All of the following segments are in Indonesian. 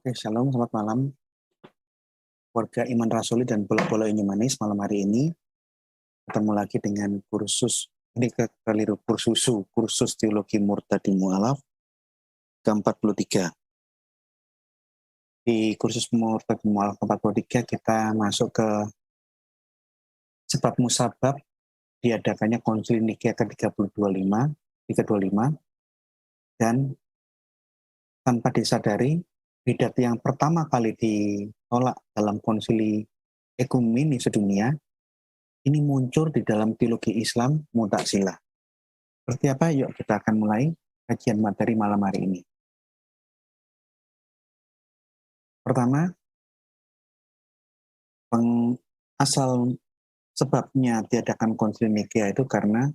Oke, shalom, selamat malam. Warga Iman Rasuli dan Bola-Bola Inyo Manis malam hari ini ketemu lagi dengan kursus Teologi Murtadi Mu'alaf ke-43. Di kursus Murtadi Mu'alaf ke-43 kita masuk ke sebab musabab diadakannya Konsili Nikea ke-325 dan tanpa disadari bidat yang pertama kali ditolak dalam konsili ekumeni sedunia ini muncul di dalam teologi Islam Mu'tazilah. Seperti apa? Yuk kita akan mulai kajian materi malam hari ini. Pertama, asal sebabnya diadakan konsili Nikea itu karena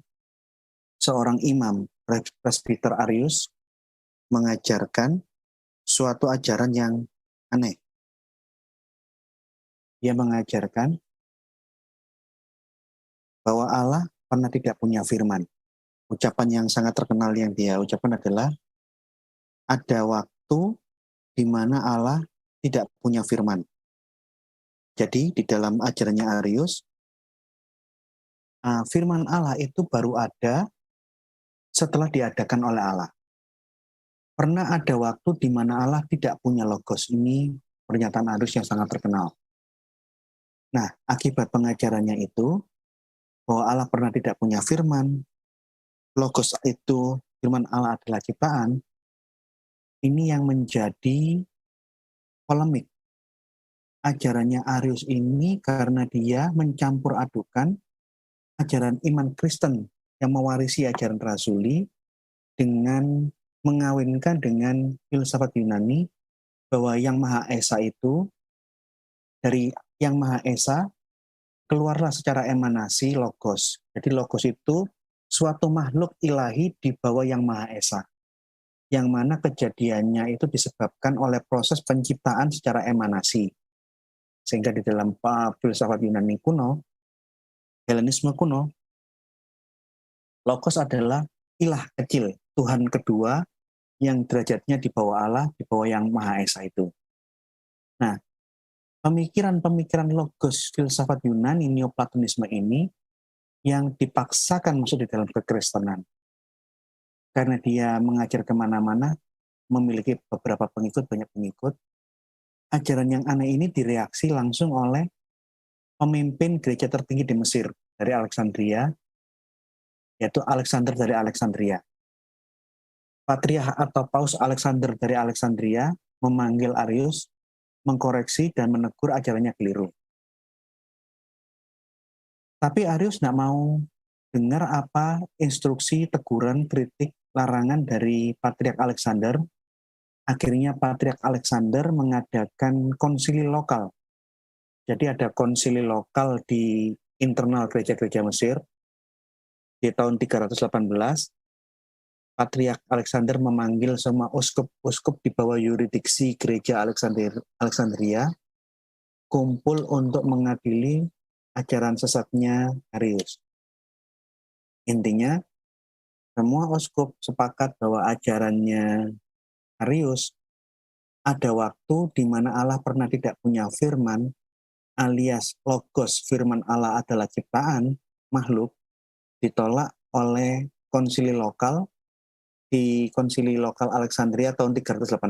seorang imam presbiter Arius mengajarkan suatu ajaran yang aneh. Dia mengajarkan bahwa Allah pernah tidak punya firman. Ucapan yang sangat terkenal yang dia ucapkan adalah ada waktu di mana Allah tidak punya firman. Jadi di dalam ajarannya Arius, firman Allah itu baru ada setelah diadakan oleh Allah. Pernah ada waktu di mana Allah tidak punya logos. Ini pernyataan Arius yang sangat terkenal. Nah, akibat pengajarannya itu, bahwa Allah pernah tidak punya firman, logos itu, firman Allah adalah ciptaan, ini yang menjadi polemik. Ajarannya Arius ini karena dia mencampur adukan ajaran iman Kristen yang mewarisi ajaran Rasuli dengan mengawinkan dengan filsafat Yunani bahwa Yang Maha Esa itu, dari Yang Maha Esa keluarlah secara emanasi logos. Jadi logos itu suatu makhluk ilahi di bawah Yang Maha Esa, yang mana kejadiannya itu disebabkan oleh proses penciptaan secara emanasi. Sehingga di dalam filsafat Yunani kuno, Helenisme kuno, logos adalah ilah kecil, Tuhan kedua yang derajatnya di bawah Allah, di bawah Yang Maha Esa itu. Nah, pemikiran-pemikiran logos filsafat Yunani Neoplatonisme ini yang dipaksakan masuk di dalam kekristenan. Karena dia mengajar kemana-mana, memiliki beberapa pengikut, banyak pengikut, ajaran yang aneh ini direaksi langsung oleh pemimpin gereja tertinggi di Mesir dari Alexandria, yaitu Alexander dari Alexandria. Patriark atau Paus Alexander dari Alexandria memanggil Arius, mengkoreksi dan menegur ajarannya keliru. Tapi Arius tidak mau dengar apa instruksi, teguran, kritik, larangan dari Patriark Alexander. Akhirnya Patriark Alexander mengadakan konsili lokal. Jadi ada konsili lokal di internal gereja-gereja Mesir. Di tahun 318, Patriark Alexander memanggil semua uskup-uskup di bawah yurisdiksi gereja Alexandria kumpul untuk mengadili ajaran sesatnya Arius. Intinya, semua uskup sepakat bahwa ajarannya Arius ada waktu di mana Allah pernah tidak punya firman, alias logos firman Allah adalah ciptaan makhluk, ditolak oleh konsili lokal di konsili lokal Alexandria tahun 318.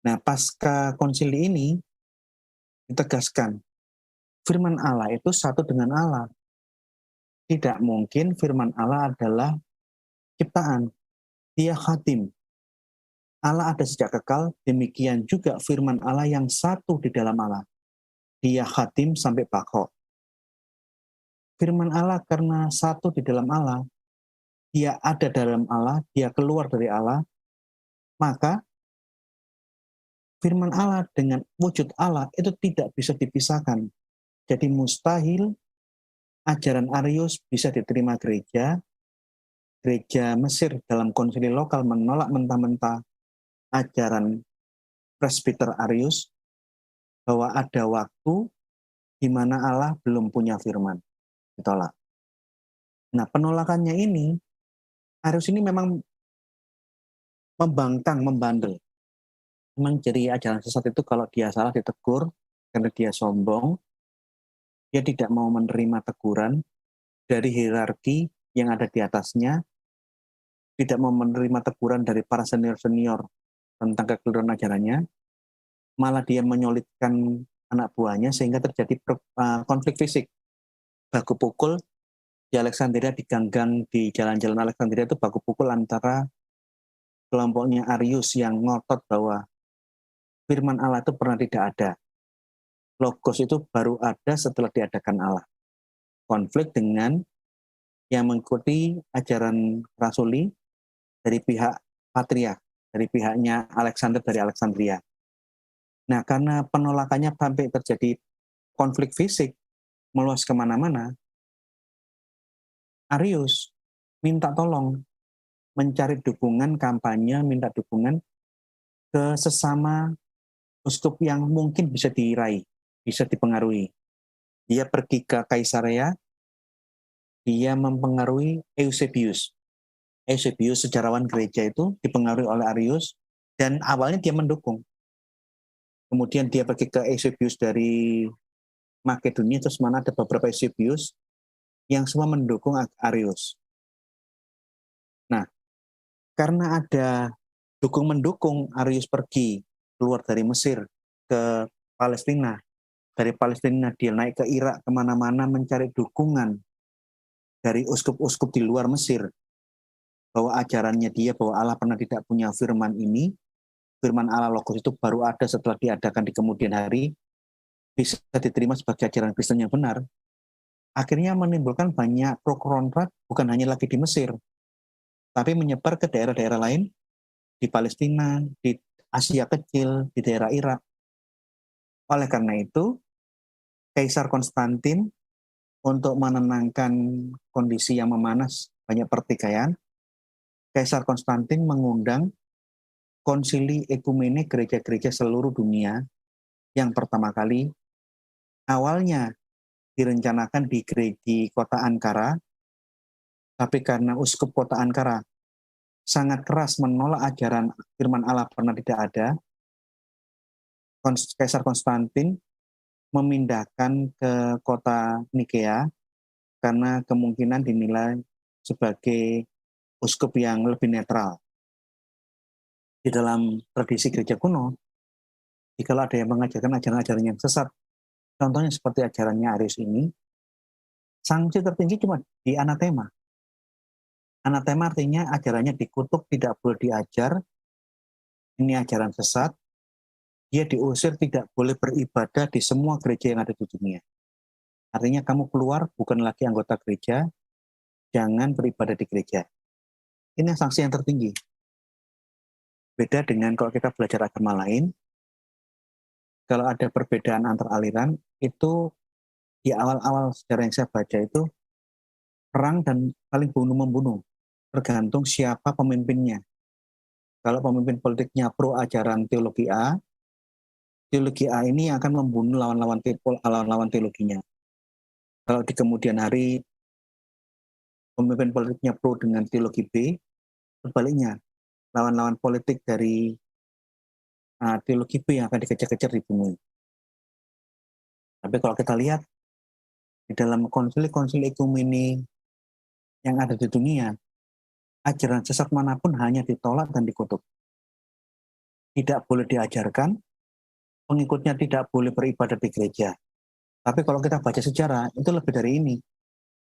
Nah, pasca konsili ini ditegaskan firman Allah itu satu dengan Allah. Tidak mungkin firman Allah adalah ciptaan. Dia khatim. Allah ada sejak kekal, demikian juga firman Allah yang satu di dalam Allah. Dia khatim sampai baqo. Firman Allah karena satu di dalam Allah, dia ada dalam Allah, dia keluar dari Allah, maka firman Allah dengan wujud Allah itu tidak bisa dipisahkan. Jadi mustahil ajaran Arius bisa diterima gereja Mesir dalam konsili lokal menolak mentah-mentah ajaran presbiter Arius bahwa ada waktu di mana Allah belum punya firman. Ditolak. Nah, penolakannya ini, Arius ini memang membangkang, membandel. Memang ciri ajaran sesat itu kalau dia salah ditegur, karena dia sombong, dia tidak mau menerima teguran dari hierarki yang ada di atasnya, tidak mau menerima teguran dari para senior-senior tentang kekeliruan ajarannya, malah dia menyulitkan anak buahnya sehingga terjadi konflik fisik. Baku pukul di Alexandria, di gang-gang di jalan-jalan Alexandria itu baku pukul antara kelompoknya Arius yang ngotot bahwa firman Allah itu pernah tidak ada. Logos itu baru ada setelah diadakan Allah. Konflik dengan yang mengikuti ajaran rasuli dari pihak Patriark, dari pihaknya Alexander dari Alexandria. Nah, karena penolakannya sampai terjadi konflik fisik, meluas kemana-mana, Arius minta tolong, mencari dukungan kampanye, minta dukungan ke sesama uskup yang mungkin bisa diraih, bisa dipengaruhi. Dia pergi ke Kaisarea, dia mempengaruhi Eusebius. Eusebius, sejarawan gereja itu, dipengaruhi oleh Arius, dan awalnya dia mendukung. Kemudian dia pergi ke Eusebius dari Makedonia, terus mana ada beberapa Eusebius yang semua mendukung Arius. Nah, karena ada dukung-mendukung, Arius pergi keluar dari Mesir ke Palestina. Dari Palestina dia naik ke Irak, kemana-mana mencari dukungan dari uskup-uskup di luar Mesir, bahwa ajarannya dia, bahwa Allah pernah tidak punya firman ini, firman Allah Logos itu baru ada setelah diadakan di kemudian hari, bisa diterima sebagai ajaran Kristen yang benar. Akhirnya menimbulkan banyak pro kontra, bukan hanya lagi di Mesir, tapi menyebar ke daerah-daerah lain, di Palestina, di Asia Kecil, di daerah Irak. Oleh karena itu, Kaisar Konstantin untuk menenangkan kondisi yang memanas, banyak pertikaian, Kaisar Konstantin mengundang konsili ekumene gereja-gereja seluruh dunia yang pertama kali awalnya direncanakan di kota Ankara, tapi karena uskup kota Ankara sangat keras menolak ajaran firman Allah pernah tidak ada, Kaisar Konstantin memindahkan ke kota Nikea karena kemungkinan dinilai sebagai uskup yang lebih netral. Di dalam tradisi gereja kuno, jika ada yang mengajarkan ajaran-ajaran yang sesat, contohnya seperti ajarannya Arius ini, sanksi tertinggi cuma di anatema. Anatema artinya ajarannya dikutuk, tidak boleh diajar, ini ajaran sesat, dia diusir, tidak boleh beribadah di semua gereja yang ada di dunia. Artinya kamu keluar, bukan lagi anggota gereja, jangan beribadah di gereja. Ini sanksi yang tertinggi. Beda dengan kalau kita belajar agama lain, kalau ada perbedaan antar aliran, itu di awal-awal sejarah yang saya baca itu, perang dan saling bunuh-membunuh, tergantung siapa pemimpinnya. Kalau pemimpin politiknya pro ajaran teologi A ini akan membunuh lawan-lawan teologinya. Kalau di kemudian hari pemimpin politiknya pro dengan teologi B, sebaliknya lawan-lawan politik dari teologi B yang akan dikejar-kejar dibunuh. Tapi kalau kita lihat di dalam konsili-konsili ekumene yang ada di dunia, ajaran sesat manapun hanya ditolak dan dikutuk. Tidak boleh diajarkan, pengikutnya tidak boleh beribadah di gereja. Tapi kalau kita baca sejarah, itu lebih dari ini.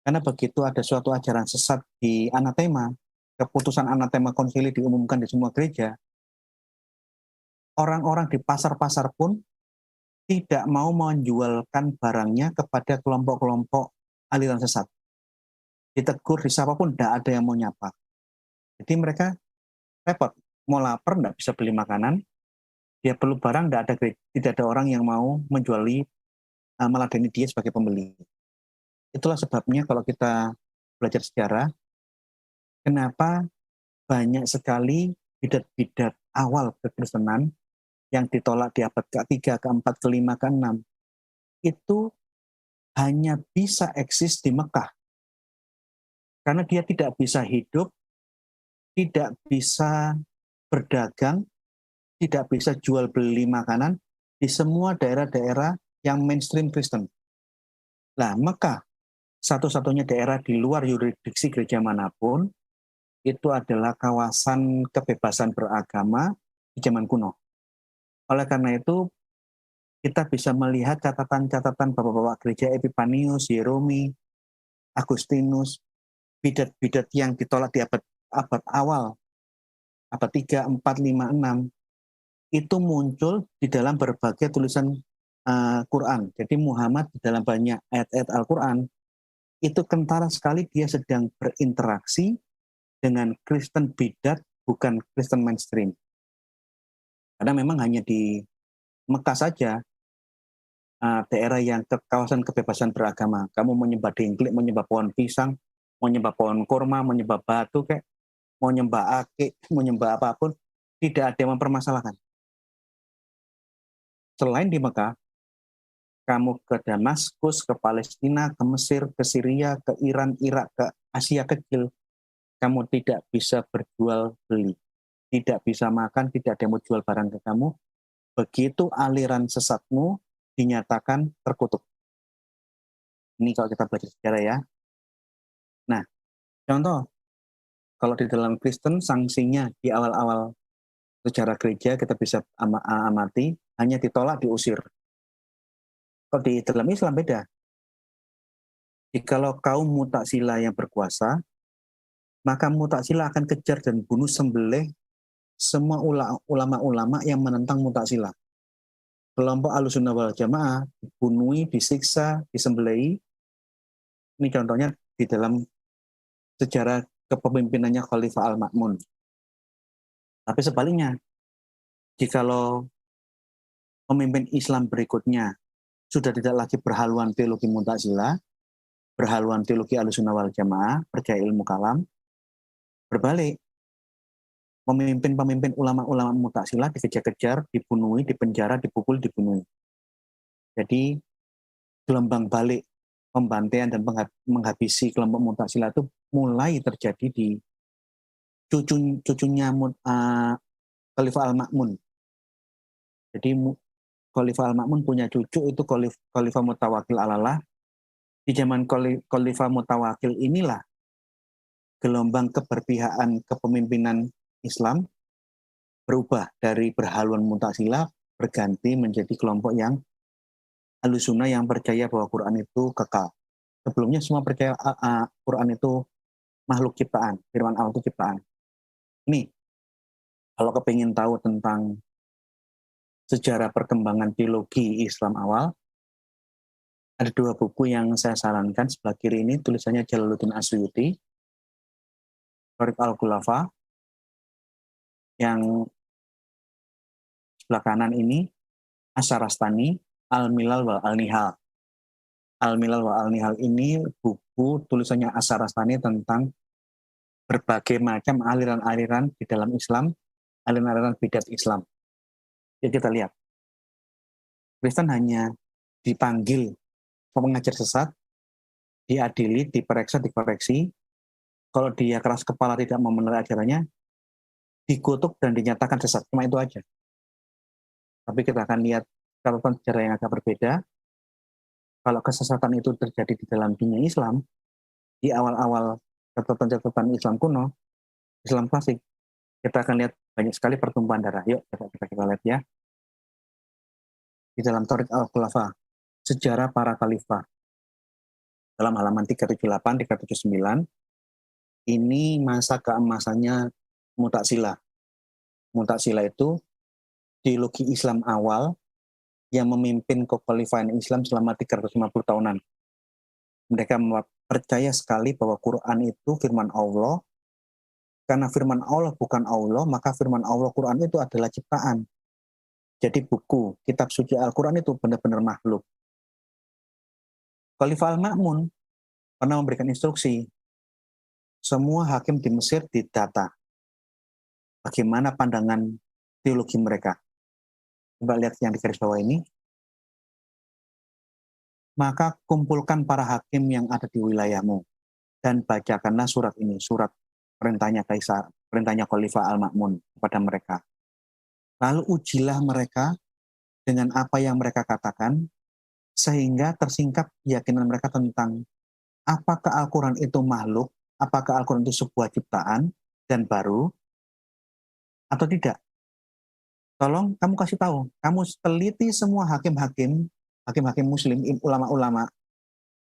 Karena begitu ada suatu ajaran sesat di anatema, keputusan anatema konsili diumumkan di semua gereja, orang-orang di pasar-pasar pun tidak mau menjualkan barangnya kepada kelompok-kelompok aliran sesat. Ditegur, disapa pun tidak ada yang mau nyapa. Jadi mereka repot, mau lapar tidak bisa beli makanan, dia perlu barang, tidak ada orang yang mau menjuali, meladeni dia sebagai pembeli. Itulah sebabnya kalau kita belajar sejarah, kenapa banyak sekali bidat-bidat awal kekristenan yang ditolak di abad ke-3, ke-4, ke-5, ke-6, itu hanya bisa eksis di Mekah. Karena dia tidak bisa hidup, tidak bisa berdagang tidak bisa jual beli makanan di semua daerah-daerah yang mainstream Kristen. Nah, maka satu-satunya daerah di luar yurisdiksi gereja manapun itu adalah kawasan kebebasan beragama di zaman kuno. Oleh karena itu, kita bisa melihat catatan-catatan bapak-bapak gereja Epipanius, Yeromi, Agustinus, bidat-bidat yang ditolak di abad awal, abad 3, 4, 5, 6, itu muncul di dalam berbagai tulisan Quran. Jadi Muhammad di dalam banyak ayat-ayat Al-Quran, itu kentara sekali dia sedang berinteraksi dengan Kristen bidat, bukan Kristen mainstream. Karena memang hanya di Mekah saja, daerah yang ke kawasan kebebasan beragama. Kamu mau nyembah dengklik, mau nyembah pohon pisang, mau nyembah pohon kurma, mau nyembah batu, kayak mau nyembah akik, mau nyembah apapun, tidak ada yang mempermasalahkan. Selain di Mekah, kamu ke Damaskus, ke Palestina, ke Mesir, ke Syria, ke Iran, Irak, ke Asia kecil, kamu tidak bisa berjual beli, tidak bisa makan, tidak ada yang mau jual barang ke kamu. Begitu aliran sesatmu dinyatakan terkutuk. Ini kalau kita belajar sejarah ya. Nah, contoh, kalau di dalam Kristen sanksinya di awal-awal sejarah gereja kita bisa amati, hanya ditolak, diusir. Kalau di dalam Islam beda. Jikalau kaum Mu'tazilah yang berkuasa, maka Mu'tazilah akan kejar dan bunuh sembelih semua ulama-ulama yang menentang Mu'tazilah. Kelompok Ahlussunnah wal Jamaah dibunuhi, disiksa, disembelih. Ini contohnya di dalam sejarah kepemimpinannya Khalifah Al-Ma'mun. Tapi sebaliknya, jikalau pemimpin Islam berikutnya sudah tidak lagi berhaluan teologi Mu'tazilah, berhaluan teologi Ahlussunnah wal Jamaah, percaya ilmu kalam, berbalik, pemimpin-pemimpin ulama-ulama Mu'tazilah dikejar-kejar, dibunuhi, dipenjara, dipukul, dibunuhi. Jadi gelombang balik pembantaian dan menghabisi kelompok Mu'tazilah itu mulai terjadi di cucunya Khalifah Al-Ma'mun. Jadi Khalifah Al-Ma'mun punya cucu itu Khalifah Mutawakil Alalah. Di zaman Khalifah Mutawakil inilah gelombang keberpihakan kepemimpinan Islam berubah dari berhaluan Mu'tazilah berganti menjadi kelompok yang Ahlussunnah yang percaya bahwa Quran itu kekal. Sebelumnya semua percaya Quran itu makhluk ciptaan, firman Allah itu ciptaan. Ini kalau kepingin tahu tentang sejarah perkembangan teologi Islam awal, ada dua buku yang saya sarankan. Sebelah kiri ini tulisannya Jalaluddin Asyuti, Thariq al-Khulafa. Yang sebelah kanan ini Asyarastani, Al-Milal wa Al-Nihal. Al-Milal wa Al-Nihal ini buku tulisannya Asyarastani tentang berbagai macam aliran-aliran di dalam Islam, aliran-aliran bidat Islam. Jadi kita lihat, Kristen hanya dipanggil mengajar sesat, diadili, diperiksa, dikoreksi. Kalau dia keras kepala tidak mau menerima ajarannya, dikutuk dan dinyatakan sesat. Cuma itu aja. Tapi kita akan lihat catatan sejarah yang agak berbeda. Kalau kesesatan itu terjadi di dalam dunia Islam, di awal-awal catatan-catatan Islam kuno, Islam klasik, kita akan lihat banyak sekali pertumpahan darah. Yuk, kita lihat ya. Di dalam Thariq al-Khulafa, sejarah para khalifah, dalam halaman 378, 379, ini masa keemasannya Mu'tazilah. Mu'tazilah itu teologi Islam awal yang memimpin kekhalifahan Islam selama 350 tahunan. Mereka percaya sekali bahwa Quran itu firman Allah. Karena firman Allah bukan Allah, maka firman Allah Quran itu adalah ciptaan. Jadi buku, kitab suci Al-Quran itu benar-benar makhluk. Khalifah Al-Ma'mun pernah memberikan instruksi, semua hakim di Mesir didata. Bagaimana pandangan teologi mereka. Coba lihat yang di garis bawah ini. Maka kumpulkan para hakim yang ada di wilayahmu dan bacakanlah surat ini, surat perintahnya Kaisar, perintahnya Khalifah Al-Ma'mun kepada mereka. Lalu ujilah mereka dengan apa yang mereka katakan, sehingga tersingkap keyakinan mereka tentang apakah Al-Quran itu makhluk, apakah Al-Quran itu sebuah ciptaan dan baru, atau tidak. Tolong kamu kasih tahu, kamu teliti semua hakim-hakim muslim, ulama-ulama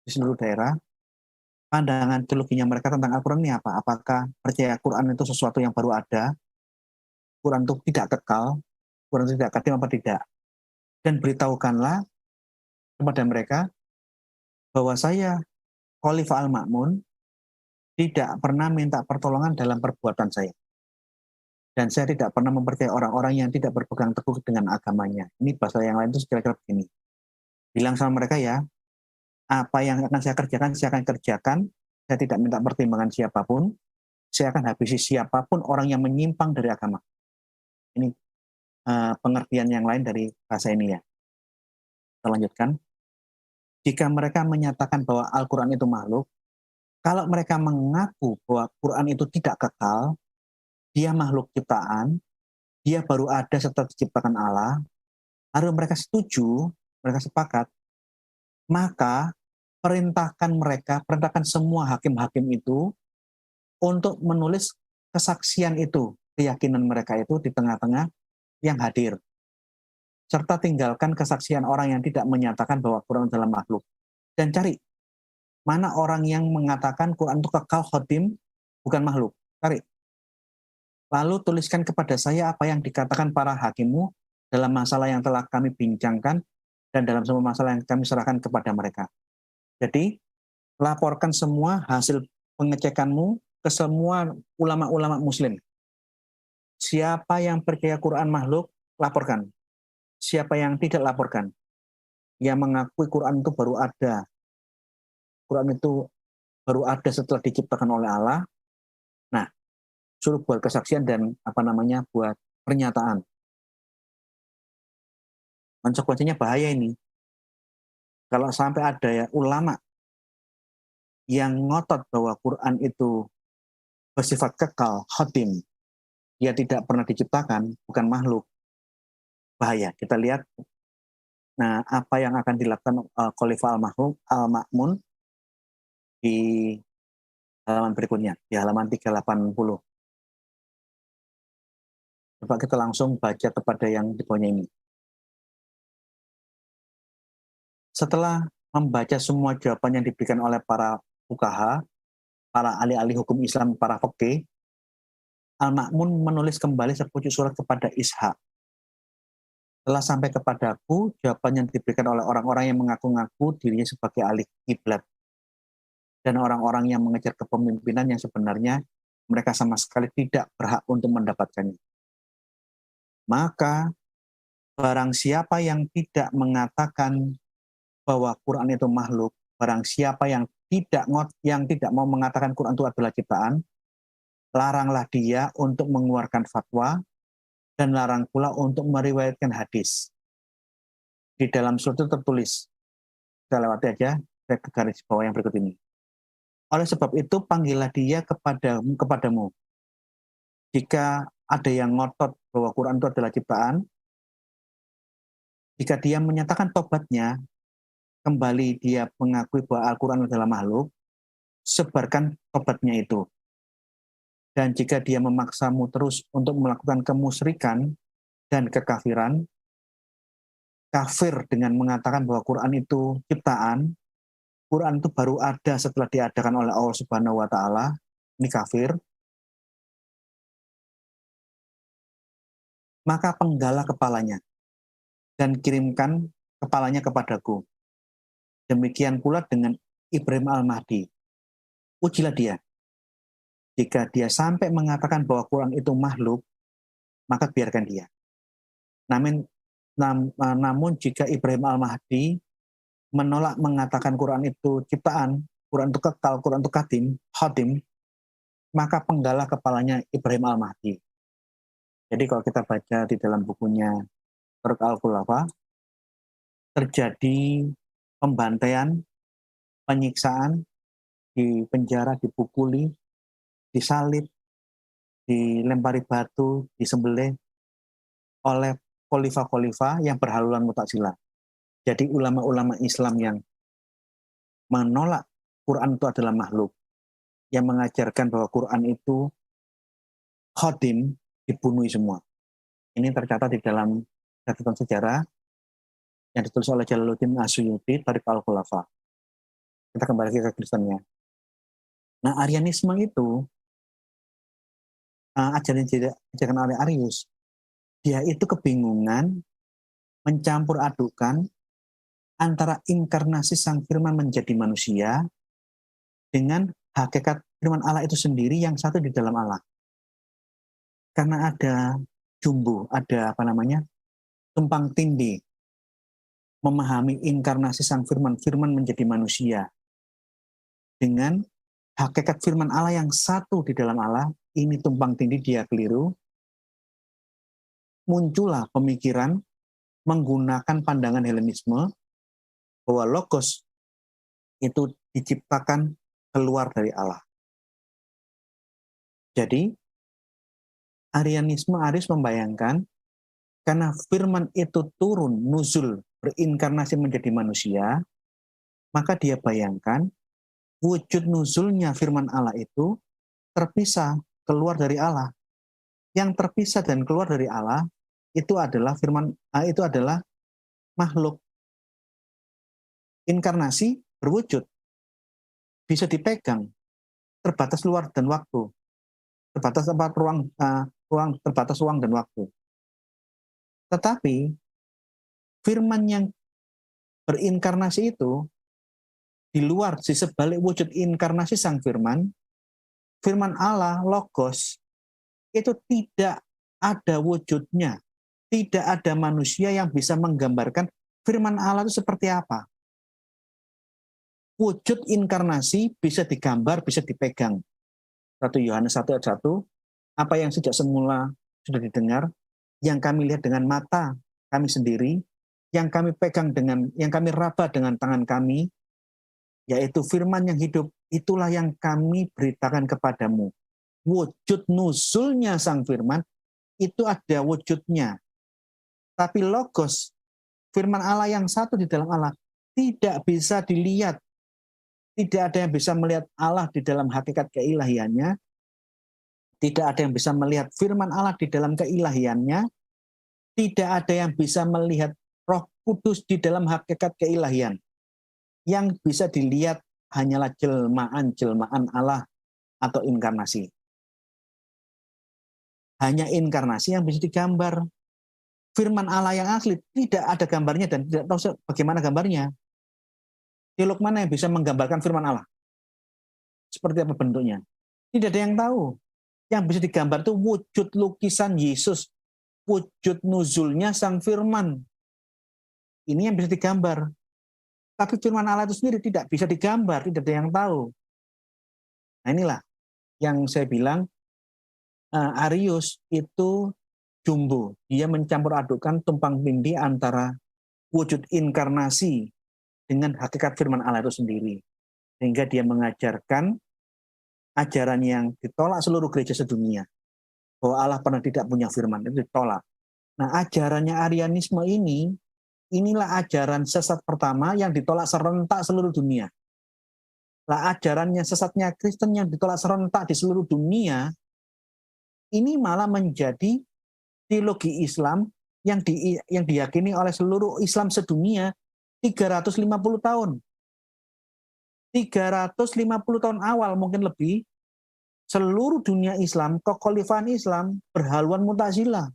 di seluruh daerah, pandangan teologinya mereka tentang Al-Quran ini apa? Apakah percaya Quran itu sesuatu yang baru ada, Quran itu tidak kekal, Quran itu tidak kadim apa tidak? Dan beritahukanlah kepada mereka bahwa saya, Khalifah Al-Ma'mun, tidak pernah minta pertolongan dalam perbuatan saya. Dan saya tidak pernah mempercayai orang-orang yang tidak berpegang teguh dengan agamanya. Ini bahasa yang lain itu kira-kira begini. Bilang sama mereka ya, apa yang akan saya akan kerjakan. Saya tidak minta pertimbangan siapapun. Saya akan habisi siapapun orang yang menyimpang dari agama. Ini pengertian yang lain dari bahasa ini ya. Kita lanjutkan. Jika mereka menyatakan bahwa Al-Quran itu makhluk, kalau mereka mengaku bahwa Quran itu tidak kekal, dia makhluk ciptaan, dia baru ada setelah diciptakan Allah, lalu mereka setuju, mereka sepakat, maka perintahkan semua hakim-hakim itu untuk menulis kesaksian itu, keyakinan mereka itu di tengah-tengah yang hadir. Serta tinggalkan kesaksian orang yang tidak menyatakan bahwa Quran adalah makhluk. Dan cari mana orang yang mengatakan Quran itu kekal khotim, bukan makhluk. Cari. Lalu tuliskan kepada saya apa yang dikatakan para hakimmu dalam masalah yang telah kami bincangkan dan dalam semua masalah yang kami serahkan kepada mereka. Jadi, laporkan semua hasil pengecekanmu ke semua ulama-ulama muslim. Siapa yang percaya Quran makhluk, laporkan. Siapa yang tidak, laporkan. Yang mengakui Quran itu baru ada. Quran itu baru ada setelah diciptakan oleh Allah. Nah, suruh buat kesaksian dan buat pernyataan. Konsekuensinya bahaya ini. Kalau sampai ada ya ulama yang ngotot bahwa Quran itu bersifat kekal, khotim, dia tidak pernah diciptakan, bukan makhluk, bahaya. Kita lihat, nah apa yang akan dilakukan Khalifah Al-Ma'mun di halaman berikutnya, di halaman 380. Coba kita langsung baca kepada yang di bawahnya ini. Setelah membaca semua jawaban yang diberikan oleh para fuqaha, para ahli-ahli hukum Islam, para faqih, Al-Ma'mun menulis kembali sepucuk surat kepada Ishaq. Telah sampai kepadaku jawaban yang diberikan oleh orang-orang yang mengaku-ngaku dirinya sebagai ahli kiblat dan orang-orang yang mengejar kepemimpinan yang sebenarnya mereka sama sekali tidak berhak untuk mendapatkannya. Maka barang siapa yang tidak mengatakan bahwa Quran itu makhluk, barang siapa yang tidak mau mengatakan Quran itu adalah ciptaan, laranglah dia untuk mengeluarkan fatwa dan larang pula untuk meriwayatkan hadis. Di dalam surat itu tertulis, kita lewati aja, saya ke garis bawah yang berikut ini. Oleh sebab itu, panggillah dia kepadamu. Jika ada yang ngotot bahwa Quran itu adalah ciptaan, jika dia menyatakan tobatnya, kembali dia mengakui bahwa Al-Quran adalah makhluk, sebarkan tobatnya itu. Dan jika dia memaksamu terus untuk melakukan kemusyrikan dan kekafiran, kafir dengan mengatakan bahwa Quran itu ciptaan, Quran itu baru ada setelah diadakan oleh Allah Subhanahu wa taala, ini kafir, maka penggalah kepalanya dan kirimkan kepalanya kepadaku. Demikian pula dengan Ibrahim Al-Mahdi. Ujilah dia. Jika dia sampai mengatakan bahwa Quran itu makhluk, maka biarkan dia. Namun jika Ibrahim Al-Mahdi menolak mengatakan Quran itu ciptaan, Quran itu kekal, Quran itu khotim, maka penggalah kepalanya Ibrahim Al-Mahdi. Jadi kalau kita baca di dalam bukunya Turk Al-Khulafa, terjadi pembantaian, penyiksaan, di penjara, dipukuli, disalib, dilempari batu, disembelih, oleh khalifah-khalifah yang berhaluan Mu'tazilah. Jadi ulama-ulama Islam yang menolak Quran itu adalah makhluk, yang mengajarkan bahwa Quran itu khotim, dibunuh semua. Ini tercatat di dalam catatan sejarah yang ditulis oleh Jalaluddin Asyuyuti, Tariq al-Khulafa. Kita kembali ke Kristennya. Nah, Arianisme itu, ajaran oleh Arius, dia itu kebingungan mencampur adukan antara inkarnasi Sang Firman menjadi manusia dengan hakikat firman Allah itu sendiri yang satu di dalam Allah. Karena ada tumpang tindih memahami inkarnasi Sang Firman, Firman menjadi manusia dengan hakikat firman Allah yang satu di dalam Allah. Ini tumpang tindih, dia keliru. Muncullah pemikiran menggunakan pandangan Helenisme bahwa Logos itu diciptakan keluar dari Allah. Jadi Arius membayangkan karena firman itu turun, nuzul, berinkarnasi menjadi manusia, maka dia bayangkan wujud nuzulnya firman Allah itu terpisah, keluar dari Allah. Yang terpisah dan keluar dari Allah itu adalah makhluk. Inkarnasi berwujud, bisa dipegang, terbatas luar dan waktu, terbatas terbatas ruang dan waktu. Tetapi firman yang berinkarnasi itu di luar, di sebalik wujud inkarnasi Sang Firman, firman Allah, Logos, itu tidak ada wujudnya. Tidak ada manusia yang bisa menggambarkan firman Allah itu seperti apa. Wujud inkarnasi bisa digambar, bisa dipegang. 1 Yohanes 1 ayat 1, apa yang sejak semula sudah didengar, yang kami lihat dengan mata kami sendiri, yang kami pegang yang kami raba dengan tangan kami, yaitu firman yang hidup, itulah yang kami beritakan kepadamu. Wujud nuzulnya Sang Firman, itu ada wujudnya. Tapi Logos, firman Allah yang satu di dalam Allah, tidak bisa dilihat. Tidak ada yang bisa melihat Allah di dalam hakikat keilahiannya. Tidak ada yang bisa melihat firman Allah di dalam keilahiannya. Tidak ada yang bisa melihat Roh Kudus di dalam hakikat keilahian. Yang bisa dilihat hanyalah jelmaan-jelmaan Allah atau inkarnasi. Hanya inkarnasi yang bisa digambar. Firman Allah yang asli tidak ada gambarnya dan tidak tahu bagaimana gambarnya. Teolog mana yang bisa menggambarkan firman Allah? Seperti apa bentuknya? Tidak ada yang tahu. Yang bisa digambar itu wujud lukisan Yesus, wujud nuzulnya Sang Firman. Ini yang bisa digambar. Tapi firman Allah itu sendiri tidak bisa digambar, tidak ada yang tahu. Nah, inilah yang saya bilang Arius itu jumbo. Dia mencampur adukan tumpang tindih antara wujud inkarnasi dengan hakikat firman Allah itu sendiri. Sehingga dia mengajarkan ajaran yang ditolak seluruh gereja sedunia. Bahwa Allah pernah tidak punya firman, itu ditolak. Nah, ajarannya Arianisme inilah ajaran sesat pertama yang ditolak serentak seluruh dunia. Lah, ajarannya sesatnya Kristen yang ditolak serentak di seluruh dunia, ini malah menjadi teologi Islam yang diyakini oleh seluruh Islam sedunia 350 tahun. 350 tahun awal mungkin lebih, seluruh dunia Islam, kekhalifahan Islam berhaluan Mu'tazilah.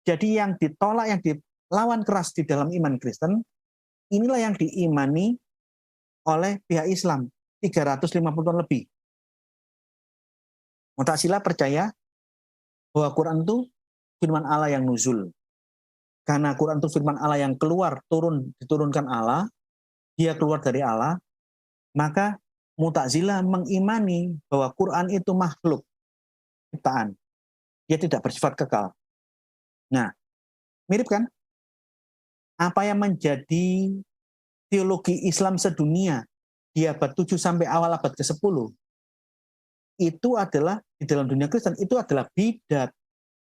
Jadi yang ditolak, yang dilawan keras di dalam iman Kristen, inilah yang diimani oleh pihak Islam 350 tahun lebih. Mu'tazilah percaya bahwa Quran itu firman Allah yang nuzul. Karena Quran itu firman Allah yang diturunkan Allah, dia keluar dari Allah, maka Mu'tazilah mengimani bahwa Quran itu makhluk ciptaan. Dia tidak bersifat kekal. Nah, mirip kan? Apa yang menjadi teologi Islam sedunia di abad 7 sampai awal abad ke-10 itu adalah di dalam dunia Kristen itu adalah bidat.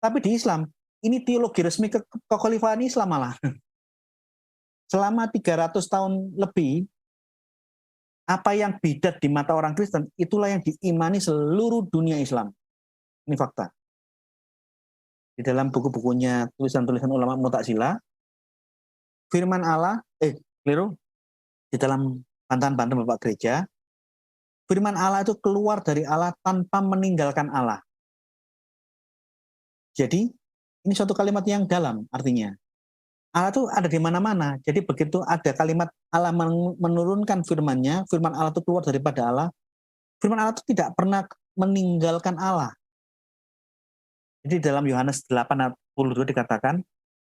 Tapi di Islam Ini teologi resmi kekhalifahan Islam malah. Selama 300 tahun lebih, apa yang bidat di mata orang Kristen, itulah yang diimani seluruh dunia Islam. Ini fakta. Di dalam buku-bukunya, tulisan-tulisan ulama Mu'tazilah, firman Allah, keliru, di dalam bantahan-bantahan Bapak Gereja, firman Allah itu keluar dari Allah tanpa meninggalkan Allah. Jadi, ini suatu kalimat yang dalam artinya. Allah itu ada di mana-mana. Jadi begitu ada kalimat Allah menurunkan firman-Nya, firman Allah itu keluar daripada Allah, firman Allah itu tidak pernah meninggalkan Allah. Jadi dalam Yohanes 8:22 dikatakan,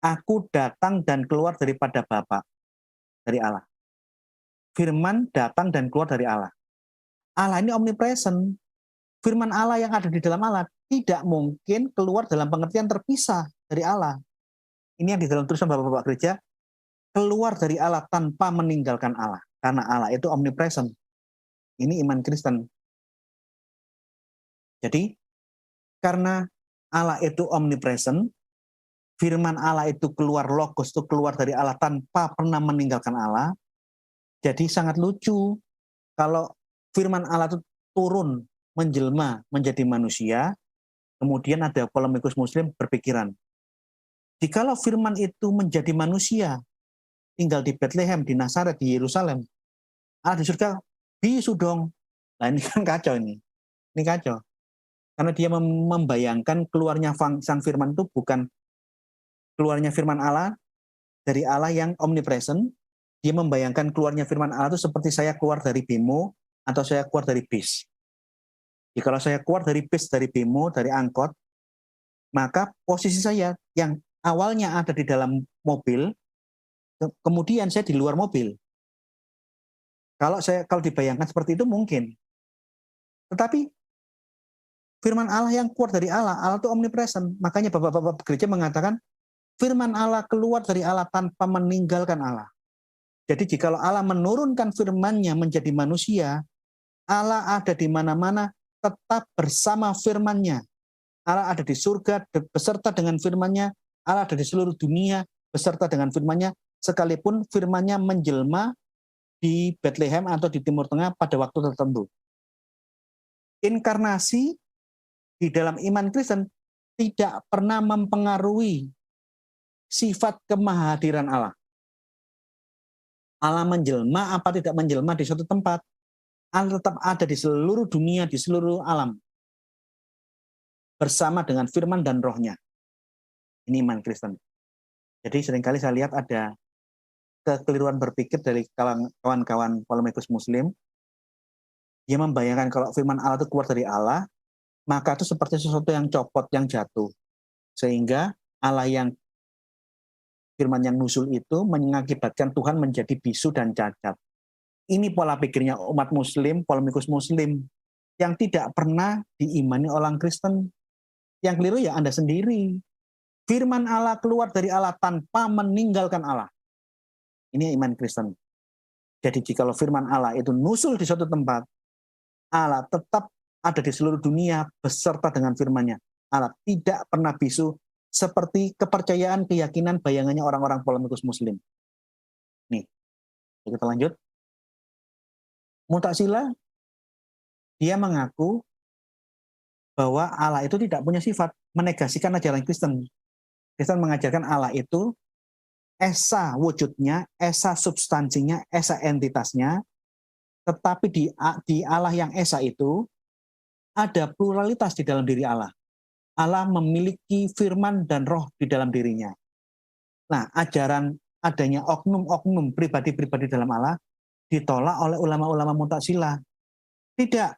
aku datang dan keluar daripada Bapa, dari Allah. Firman datang dan keluar dari Allah. Allah ini omnipresent. Firman Allah yang ada di dalam Allah tidak mungkin keluar dalam pengertian terpisah dari Allah. Ini yang di dalam tulisan Bapak-Bapak Gereja, keluar dari Allah tanpa meninggalkan Allah. Karena Allah itu omnipresent. Ini iman Kristen. Jadi, karena Allah itu omnipresent, firman Allah itu keluar, logos itu keluar dari Allah tanpa pernah meninggalkan Allah. Jadi sangat lucu kalau firman Allah itu turun, menjelma menjadi manusia, kemudian ada polemikus muslim berpikiran, jikalau firman itu menjadi manusia, tinggal di Bethlehem, di Nazaret, di Yerusalem, Allah di surga, bisu dong. Nah ini kan kacau ini. Ini kacau. Karena dia membayangkan keluarnya sang firman itu bukan keluarnya firman Allah dari Allah yang omnipresent. Dia membayangkan keluarnya firman Allah itu seperti saya keluar dari bemo atau saya keluar dari bis. Jadi kalau saya keluar dari bis, dari bemo, dari angkot, maka posisi saya yang awalnya ada di dalam mobil, kemudian saya di luar mobil. Kalau dibayangkan seperti itu mungkin. Tetapi firman Allah yang keluar dari Allah, Allah itu omnipresent. Makanya Bapak-bapak gereja mengatakan firman Allah keluar dari Allah tanpa meninggalkan Allah. Jadi jikalau Allah menurunkan firman-Nya menjadi manusia, Allah ada di mana-mana tetap bersama firman-Nya. Allah ada di surga beserta dengan firman-Nya, Allah ada di seluruh dunia beserta dengan firman-Nya, sekalipun firman-Nya menjelma di Bethlehem atau di Timur Tengah pada waktu tertentu. Inkarnasi di dalam iman Kristen tidak pernah mempengaruhi sifat kemahadiran Allah. Allah menjelma apa tidak menjelma di suatu tempat, Allah tetap ada di seluruh dunia, di seluruh alam, bersama dengan firman dan rohnya. Ini iman Kristen. Jadi seringkali saya lihat ada kekeliruan berpikir dari kawan-kawan polemikus muslim. Dia membayangkan kalau firman Allah itu keluar dari Allah, maka itu seperti sesuatu yang copot, yang jatuh. Sehingga Allah yang firman yang nusul itu mengakibatkan Tuhan menjadi bisu dan cacat. Ini pola pikirnya umat muslim, polemikus muslim, yang tidak pernah diimani orang Kristen. Yang keliru ya Anda sendiri. Firman Allah keluar dari Allah tanpa meninggalkan Allah. Ini iman Kristen. Jadi jikalau firman Allah itu nusul di suatu tempat, Allah tetap ada di seluruh dunia beserta dengan firman-Nya. Allah tidak pernah bisu seperti kepercayaan, keyakinan, bayangannya orang-orang polemikus muslim. Nih, kita lanjut. Mu'tazilah, dia mengaku bahwa Allah itu tidak punya sifat, menegasikan ajaran Kristen. Kristen mengajarkan Allah itu esa wujudnya, esa substansinya, esa entitasnya, tetapi di Allah yang esa itu ada pluralitas di dalam diri Allah. Allah memiliki firman dan roh di dalam dirinya. Nah, ajaran adanya oknum-oknum pribadi-pribadi dalam Allah ditolak oleh ulama-ulama Mu'tazilah. Tidak,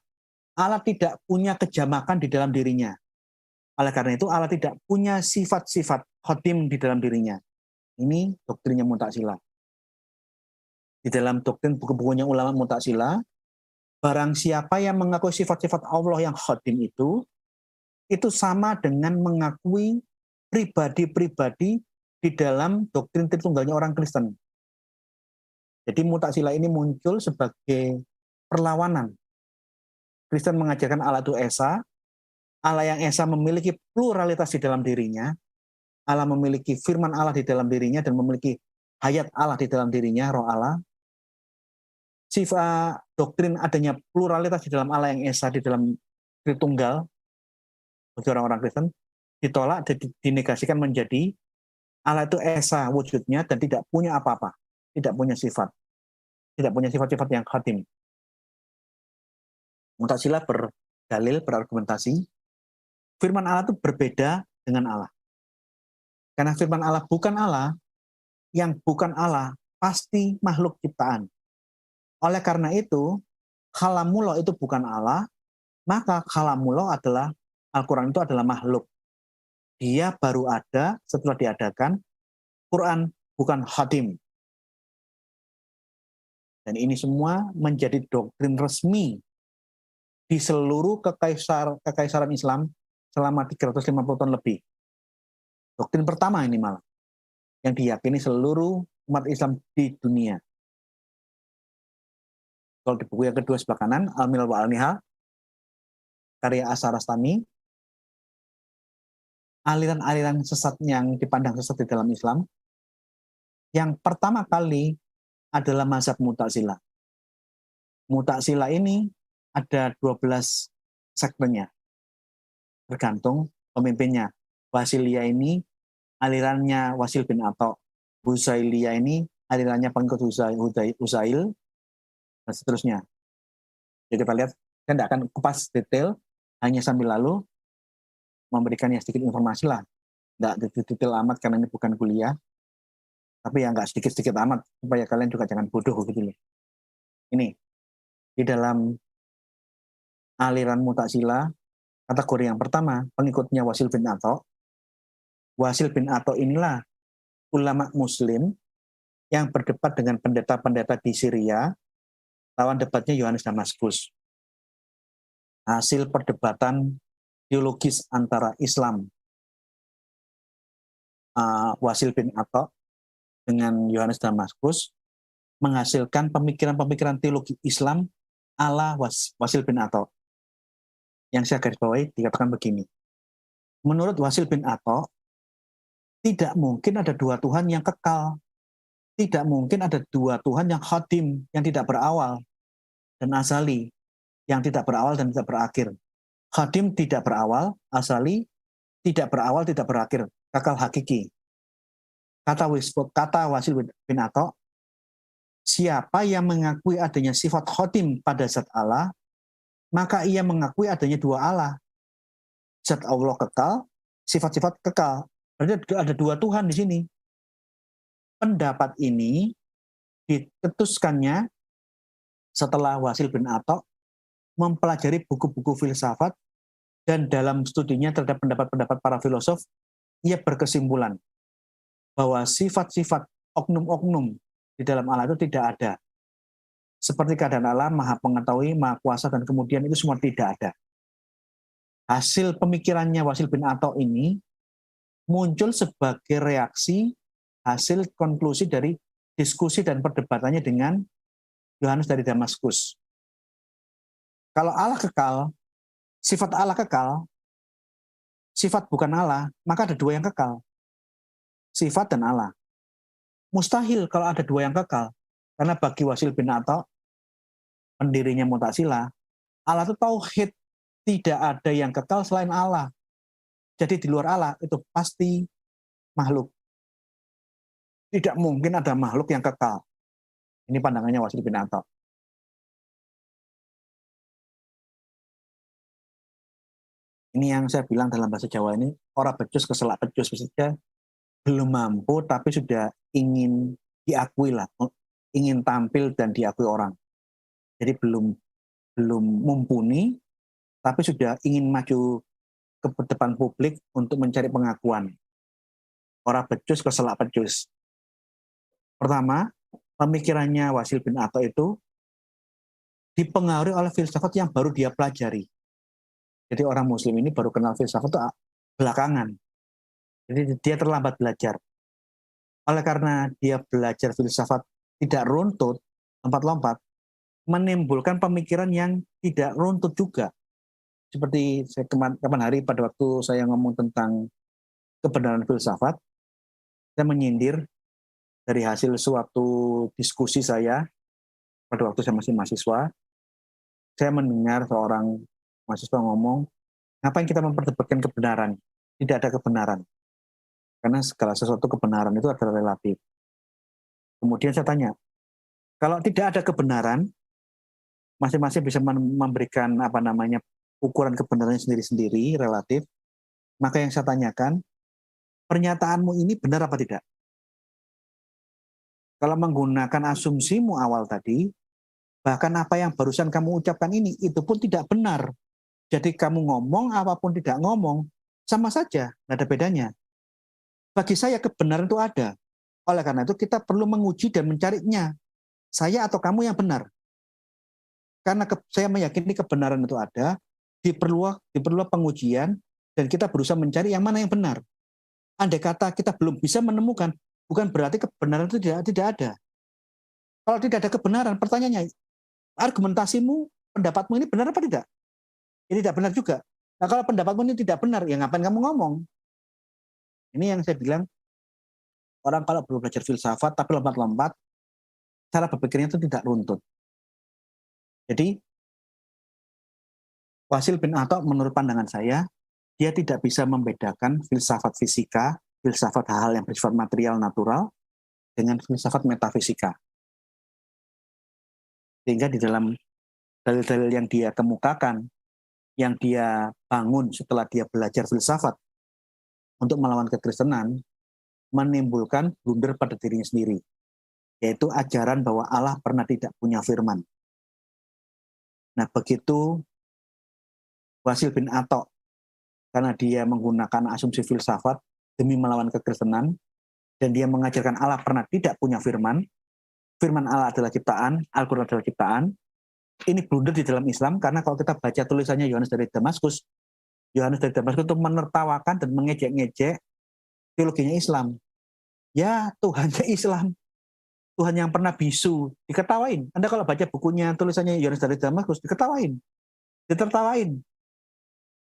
Allah tidak punya kejamakan di dalam dirinya. Oleh karena itu Allah tidak punya sifat-sifat khotim di dalam dirinya. Ini doktrinnya Mu'tazilah. Di dalam doktrin buku-bukunya ulama Mu'tazilah, barang siapa yang mengakui sifat-sifat Allah yang khotim itu sama dengan mengakui pribadi-pribadi di dalam doktrin Tritunggalnya orang Kristen. Jadi Mu'tazilah ini muncul sebagai perlawanan. Kristen mengajarkan Allah itu esa, Allah yang esa memiliki pluralitas di dalam dirinya, Allah memiliki firman Allah di dalam dirinya dan memiliki hayat Allah di dalam dirinya, roh Allah. Sifat doktrin adanya pluralitas di dalam Allah yang esa, di dalam Tritunggal, bagi orang-orang Kristen, ditolak dan dinegasikan menjadi Allah itu esa wujudnya dan tidak punya apa-apa, tidak punya sifat-sifat yang khatim. Mu'tazilah berdalil, berargumentasi, firman Allah itu berbeda dengan Allah. Karena firman Allah bukan Allah, yang bukan Allah pasti makhluk ciptaan. Oleh karena itu, kalamullah itu bukan Allah, maka kalamullah adalah, Al-Quran itu adalah makhluk. Dia baru ada setelah diadakan, Quran bukan khatim. Dan ini semua menjadi doktrin resmi di seluruh kekaisaran Islam selama 350 tahun lebih. Doktrin pertama ini malah, yang diyakini seluruh umat Islam di dunia. Kalau di buku yang kedua sebelah kanan, Al-Milal wa Al-Nihal, karya Asy-Syahrastani, aliran-aliran sesat yang dipandang sesat di dalam Islam, yang pertama kali adalah mazhab Mu'tazilah. Mu'tazilah ini ada 12 segmennya, tergantung pemimpinnya. Wasiliyah ini alirannya Wasil bin Atha. Huzailiyah ini alirannya pengikut Huzail, dan seterusnya. Jadi kita lihat, saya tidak akan kupas detail, hanya sambil lalu memberikan sedikit informasi lah. Tidak detail amat karena ini bukan kuliah, tapi ya nggak sedikit-sedikit amat, supaya kalian juga jangan bodoh gitu loh. Ini, di dalam aliran Mu'tazilah, kategori yang pertama, pengikutnya Wasil bin Atha. Wasil bin Atha inilah ulama muslim yang berdebat dengan pendeta-pendeta di Syria. Lawan debatnya Yohanes Damaskus. Hasil perdebatan teologis antara Islam, Wasil bin Atha dengan Yohanes Damaskus, menghasilkan pemikiran-pemikiran teologi Islam ala Wasil bin Atha. Yang saya garis bawahi dikatakan begini. Menurut Wasil bin Atha, tidak mungkin ada dua Tuhan yang kekal. Tidak mungkin ada dua Tuhan yang khatim, yang tidak berawal dan azali, yang tidak berawal dan tidak berakhir. Khatim tidak berawal, azali tidak berawal, tidak berakhir, kekal hakiki. Kata Wasil bin Atha, siapa yang mengakui adanya sifat khatim pada zat Allah, maka ia mengakui adanya dua Allah. Zat Allah kekal, sifat-sifat kekal. Berarti ada dua Tuhan di sini. Pendapat ini ditetuskannya setelah Wasil bin Atha mempelajari buku-buku filsafat, dan dalam studinya terhadap pendapat-pendapat para filosof, ia berkesimpulan bahwa sifat-sifat oknum-oknum di dalam Allah itu tidak ada. Seperti keadaan Allah, maha pengetahui, maha kuasa, dan kemudian itu semua tidak ada. Hasil pemikirannya Wasil bin Atha ini muncul sebagai reaksi hasil konklusi dari diskusi dan perdebatannya dengan Yohanes dari Damaskus. Kalau Allah kekal, sifat Allah kekal, sifat bukan Allah, maka ada dua yang kekal. Sifat dan Allah. Mustahil kalau ada dua yang kekal. Karena bagi Wasil bin Atha, pendirinya Mu'tazilah, Allah itu tauhid, tidak ada yang kekal selain Allah. Jadi di luar Allah itu pasti makhluk. Tidak mungkin ada makhluk yang kekal. Ini pandangannya Wasil bin Atha. Ini yang saya bilang dalam bahasa Jawa ini, ora becus keselak becus, maksudnya belum mampu tapi sudah ingin diakui lah, ingin tampil dan diakui orang. Jadi belum mumpuni tapi sudah ingin maju ke depan publik untuk mencari pengakuan. Ora becus keselak becus. Pertama, pemikirannya Wasil bin Atha itu dipengaruhi oleh filsafat yang baru dia pelajari. Jadi orang muslim ini baru kenal filsafat itu belakangan. Jadi dia terlambat belajar. Oleh karena dia belajar filsafat tidak runtut, lompat-lompat, menimbulkan pemikiran yang tidak runtut juga. Seperti saya kapan hari pada waktu saya ngomong tentang kebenaran filsafat, saya menyindir dari hasil suatu diskusi saya pada waktu saya masih mahasiswa. Saya mendengar seorang mahasiswa ngomong, ngapain kita memperdebatkan kebenaran? Tidak ada kebenaran. Karena segala sesuatu kebenaran itu adalah relatif. Kemudian saya tanya, kalau tidak ada kebenaran, masing-masing bisa memberikan ukuran kebenarannya sendiri-sendiri, relatif. Maka yang saya tanyakan, pernyataanmu ini benar apa tidak? Kalau menggunakan asumsimu awal tadi, bahkan apa yang barusan kamu ucapkan ini, itu pun tidak benar. Jadi kamu ngomong apapun tidak ngomong, sama saja, nggak ada bedanya. Bagi saya kebenaran itu ada. Oleh karena itu kita perlu menguji dan mencarinya. Saya atau kamu yang benar. Karena saya meyakini kebenaran itu ada, diperlukan pengujian, dan kita berusaha mencari yang mana yang benar. Andai kata kita belum bisa menemukan, bukan berarti kebenaran itu tidak ada. Kalau tidak ada kebenaran, pertanyaannya, argumentasimu, pendapatmu ini benar apa tidak? Ini tidak benar juga. Nah kalau pendapatmu ini tidak benar, ya ngapain kamu ngomong? Ini yang saya bilang, orang kalau belum belajar filsafat, tapi lompat-lompat, cara berpikirnya itu tidak runtut. Jadi, Wasil bin Atta menurut pandangan saya, dia tidak bisa membedakan filsafat fisika, filsafat hal-hal yang bersifat material natural, dengan filsafat metafisika. Sehingga di dalam dalil-dalil yang dia kemukakan, yang dia bangun setelah dia belajar filsafat untuk melawan kekristenan, menimbulkan blunder pada dirinya sendiri, yaitu ajaran bahwa Allah pernah tidak punya firman. Nah begitu Wasil bin Atta, karena dia menggunakan asumsi filsafat demi melawan kekristenan, dan dia mengajarkan Allah pernah tidak punya firman, firman Allah adalah ciptaan, Al-Quran adalah ciptaan. Ini blunder di dalam Islam, karena kalau kita baca tulisannya Yohanes dari Damaskus itu menertawakan dan mengejek-ngejek teologinya Islam. Ya Tuhannya Islam, Tuhan yang pernah bisu, diketawain. Anda kalau baca bukunya, tulisannya Yohanes dari Damaskus, ditertawain.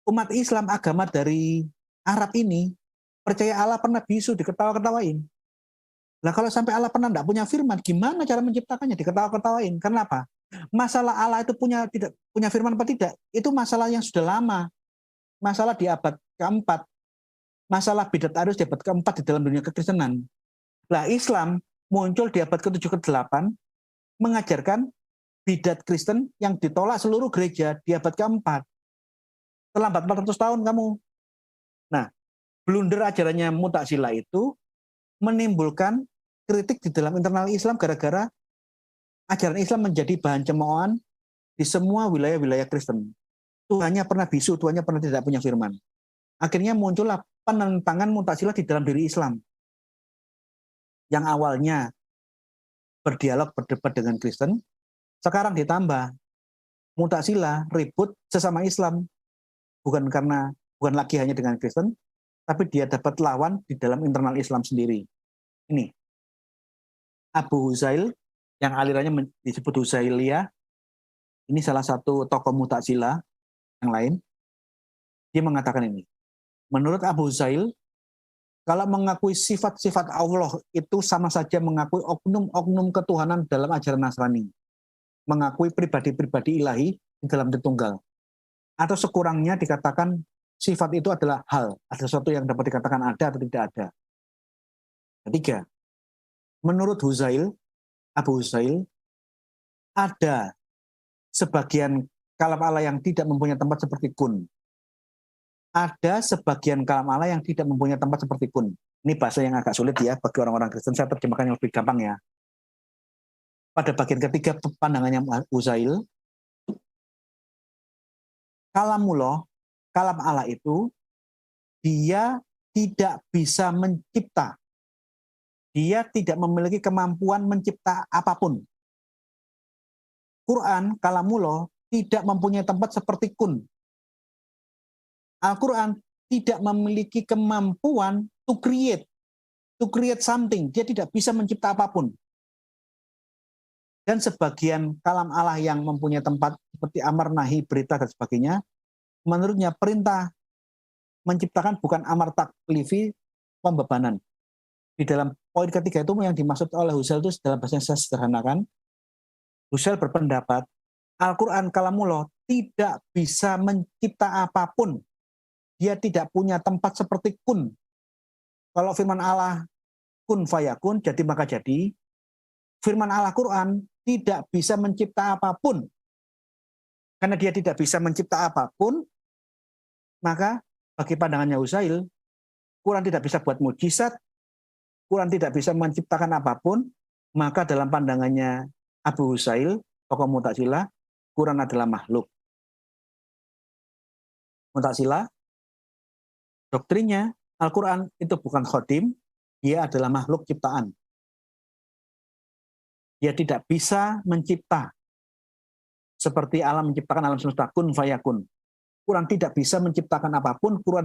Umat Islam, agama dari Arab ini, percaya Allah pernah bisu, diketawain. Nah kalau sampai Allah pernah tidak punya firman, gimana cara menciptakannya? Diketawain. Kenapa? Masalah Allah itu tidak punya firman apa tidak, itu masalah yang sudah lama. Masalah di abad keempat. Masalah bidat Arius di abad keempat di dalam dunia kekristenan. Nah Islam muncul di abad ke-7 ke-8, mengajarkan bidat Kristen yang ditolak seluruh gereja di abad keempat. Terlambat 400 tahun kamu. Nah, blunder ajarannya Mu'tazilah itu menimbulkan kritik di dalam internal Islam gara-gara ajaran Islam menjadi bahan cemoohan di semua wilayah-wilayah Kristen. Tuhannya pernah bisu, Tuhannya pernah tidak punya firman. Akhirnya muncullah penentangan Mu'tazilah di dalam diri Islam. Yang awalnya berdialog, berdebat dengan Kristen, sekarang ditambah Mu'tazilah ribut sesama Islam. Bukan lagi hanya dengan Kristen, tapi dia dapat lawan di dalam internal Islam sendiri. Ini Abu Huzail yang alirannya disebut Huzailiyah, ini salah satu tokoh Mu'tazilah yang lain. Dia mengatakan ini, menurut Abu Huzail, kalau mengakui sifat-sifat Allah itu sama saja mengakui oknum-oknum ketuhanan dalam ajaran Nasrani, mengakui pribadi-pribadi ilahi di dalam Tritunggal, atau sekurangnya dikatakan sifat itu adalah hal, ada sesuatu yang dapat dikatakan ada atau tidak ada. Ketiga, menurut Abu Huzail, ada sebagian kalam Allah yang tidak mempunyai tempat seperti kun. Ada sebagian kalam Allah yang tidak mempunyai tempat seperti kun. Ini bahasa yang agak sulit ya bagi orang-orang Kristen, saya terjemahkan yang lebih gampang ya. Pada bagian ketiga pandangannya Huzail, kalam Allah itu dia tidak bisa mencipta. Dia tidak memiliki kemampuan mencipta apapun. Quran, kalamullah, tidak mempunyai tempat seperti kun. Al-Quran tidak memiliki kemampuan to create something. Dia tidak bisa mencipta apapun. Dan sebagian kalam Allah yang mempunyai tempat seperti amar, nahi, berita, dan sebagainya, menurutnya perintah menciptakan bukan amar taklifi, pembebanan. Di dalam poin ketiga itu yang dimaksud oleh Husserl itu dalam bahasa yang saya sederhanakan, Husserl berpendapat Al-Quran Kalamullah tidak bisa mencipta apapun. Dia tidak punya tempat seperti kun. Kalau firman Allah kun fayakun, jadi maka jadi, firman Allah Quran tidak bisa mencipta apapun. Karena dia tidak bisa mencipta apapun, maka bagi pandangannya Husserl, Quran tidak bisa buat mujizat, Quran tidak bisa menciptakan apapun, maka dalam pandangannya Abu Husserl, tokoh Mu'tazilah, Quran adalah makhluk. Mu'tazilah, doktrinnya Al-Quran itu bukan khodim, dia adalah makhluk ciptaan. Dia tidak bisa mencipta. Seperti Allah menciptakan alam semesta, kun fayakun. Quran tidak bisa menciptakan apapun, Quran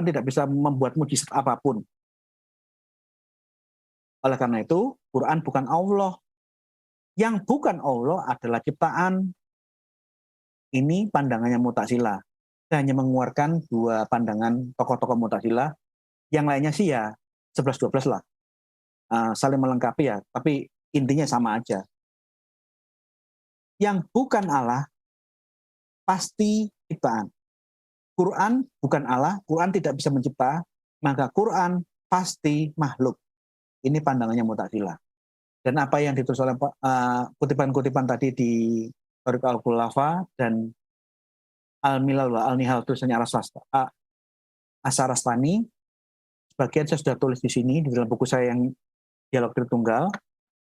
tidak bisa membuat mujizat apapun. Oleh karena itu, Quran bukan Allah. Yang bukan Allah adalah ciptaan. Ini pandangannya Mu'tazilah. Saya hanya mengeluarkan dua pandangan tokoh-tokoh Mu'tazilah. Yang lainnya sih ya 11-12 lah. Saling melengkapi ya, tapi intinya sama aja. Yang bukan Allah pasti ciptaan. Quran bukan Allah, Quran tidak bisa mencipta, maka Quran pasti makhluk. Ini pandangannya Mu'tazilah. Dan apa yang ditulis oleh kutipan-kutipan tadi di Tariq al-Khulafa dan Al-Milal wa Al-Nihal tulisannya Asy-Syarastani, sebagian saya sudah tulis di sini, di dalam buku saya yang Dialog Tritunggal.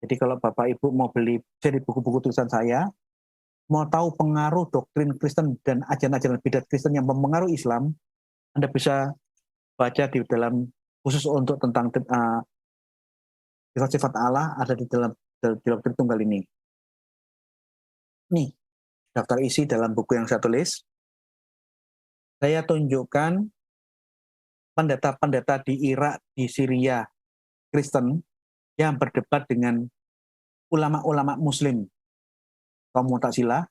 Jadi kalau Bapak Ibu mau beli seri buku-buku tulisan saya, mau tahu pengaruh doktrin Kristen dan ajaran-ajaran bidat Kristen yang mempengaruhi Islam, Anda bisa baca di dalam, khusus untuk tentang sifat-sifat Allah, ada di dalam Dialog Tritunggal ini. Nih, daftar isi dalam buku yang saya tulis. Saya tunjukkan pendeta-pendeta di Irak, di Syria, Kristen, yang berdebat dengan ulama-ulama Muslim, kaum Mu'tazilah.